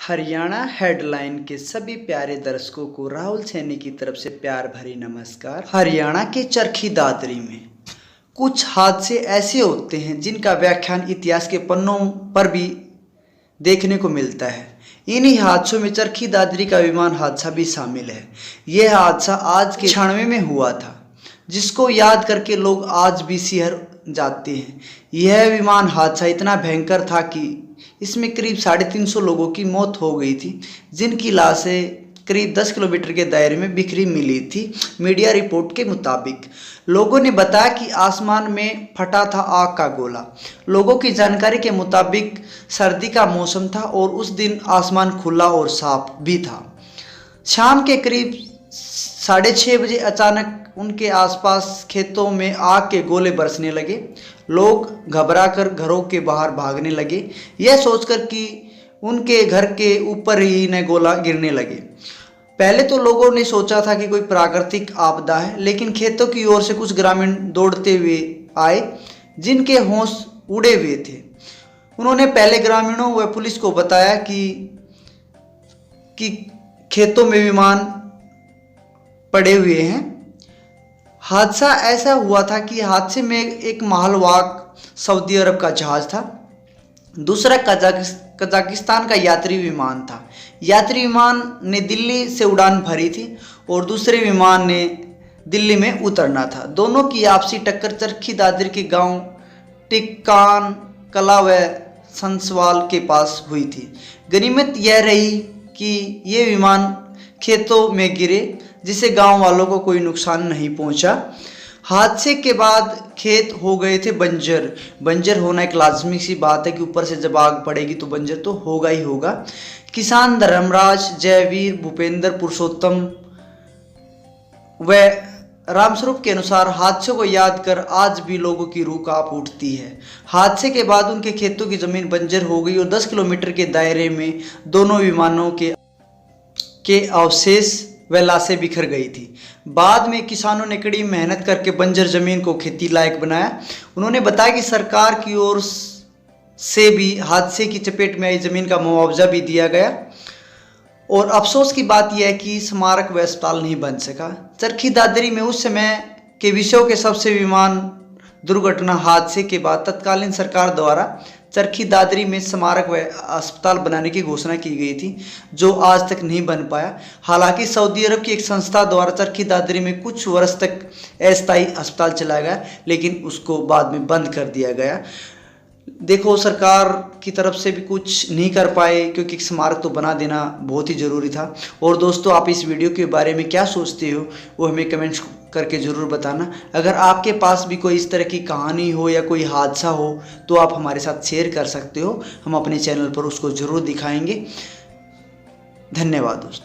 Haryana headline के सभी प्यारे दर्शकों को राहुल सैनी की तरफ से प्यार भरी नमस्कार। हरियाणा के चरखी दादरी में कुछ हादसे ऐसे होते हैं जिनका व्याख्यान इतिहास के पन्नों पर भी देखने को मिलता है। इन्हीं हादसों में चरखी दादरी का विमान हादसा भी शामिल है। यह हादसा आज के 96 में हुआ था, जिसको याद करके लोग आज भी सिहर जाते हैं। यह विमान हादसा इतना भयंकर था कि इसमें करीब 350 लोगों की मौत हो गई थी, जिनकी लाशें करीब 10 किलोमीटर के दायरे में बिखरी मिली थी। मीडिया रिपोर्ट के मुताबिक लोगों ने बताया कि आसमान में फटा था आग का गोला। लोगों की जानकारी के मुताबिक सर्दी का मौसम था और उस दिन आसमान खुला और साफ भी था। शाम के करीब 6:30 बजे अचानक उनके आसपास खेतों में आग के गोले बरसने लगे। लोग घबराकर घरों के बाहर भागने लगे, यह सोचकर कि उनके घर के ऊपर ही न गोला गिरने लगे। पहले तो लोगों ने सोचा था कि कोई प्राकृतिक आपदा है, लेकिन खेतों की ओर से कुछ ग्रामीण दौड़ते हुए आए, जिनके होश उड़े हुए थे। उन्होंने पहले ग्रामीणों व पुलिस को बताया कि खेतों में विमान पड़े हुए हैं। हादसा ऐसा हुआ था कि हादसे में एक मालवाहक सऊदी अरब का जहाज था, दूसरा कजाकिस्तान का यात्री विमान था। यात्री विमान ने दिल्ली से उड़ान भरी थी और दूसरे विमान ने दिल्ली में उतरना था। दोनों की आपसी टक्कर चरखी दादरी के गांव टिक्कान कला व संसवाल के पास हुई थी। गनीमत यह रही कि ये विमान खेतों में गिरे, जिससे गांव वालों को कोई नुकसान नहीं पहुंचा। हादसे के बाद खेत हो गए थे बंजर। बंजर होना एक लाजमी सी बात है कि ऊपर से जब आग पड़ेगी तो बंजर तो होगा ही होगा। किसान धर्मराज, जयवीर, भूपेंद्र, पुरुषोत्तम व रामस्वरूप के अनुसार हादसों को याद कर आज भी लोगों की रूह कांप उठती है। हादसे के बाद उनके खेतों की जमीन बंजर हो गई और 10 किलोमीटर के दायरे में दोनों विमानों के अवशेष व लाशें बिखर गई थी। बाद में किसानों ने कड़ी मेहनत करके बंजर जमीन को खेती लायक बनाया। उन्होंने बताया कि सरकार की ओर से भी हादसे की चपेट में आई जमीन का मुआवजा भी दिया गया। और अफसोस की बात यह है कि स्मारक व अस्पताल नहीं बन सका। चरखी दादरी में उस समय के विषयों के सबसे विमान दुर्घटना हादसे के बाद तत्कालीन सरकार द्वारा चरखी दादरी में स्मारक व अस्पताल बनाने की घोषणा की गई थी, जो आज तक नहीं बन पाया। हालांकि सऊदी अरब की एक संस्था द्वारा चरखी दादरी में कुछ वर्ष तक अस्थायी अस्पताल चलाया गया, लेकिन उसको बाद में बंद कर दिया गया। देखो, सरकार की तरफ से भी कुछ नहीं कर पाए, क्योंकि स्मारक तो बना देना बहुत ही ज़रूरी था। और दोस्तों, आप इस वीडियो के बारे में क्या सोचते हो वो हमें कमेंट्स करके ज़रूर बताना। अगर आपके पास भी कोई इस तरह की कहानी हो या कोई हादसा हो तो आप हमारे साथ शेयर कर सकते हो। हम अपने चैनल पर उसको ज़रूर दिखाएंगे। धन्यवाद दोस्तों।